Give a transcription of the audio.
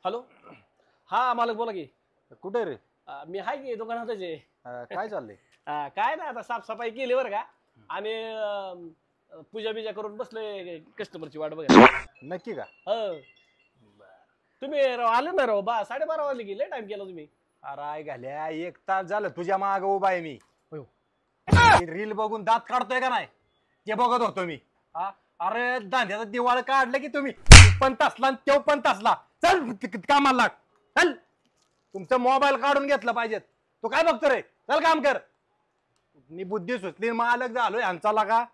Hello, हा मालक बोला की. कुठे रे? मी आहे की दुकानातच आहे. काय चाललंय? काय नाही, आता साफसफाई केली बरं का, आणि पूजा बिजा करून बसलोय कस्टमरची वाट बघा. नक्की का? तुम्ही आले ना राव, 12:30 वाजले की, लय टाइम केला तुम्ही. अरे घाल्या 1 तास झालं तुझ्या माग उभा आहे मी. रील बघून दात काढतोय का नाही ते बघत होतो मी. अरे दांड्याचा दिवाळ काढलं की तुम्ही, पण तसला तो पण तसला. चल कामाला लाग. चल, तुमचं मोबाईल काढून घेतलं पाहिजे. तू काय बघतो रे? चल काम कर. मी बुद्धी सुचली, मालक झालोय यांचा लागा.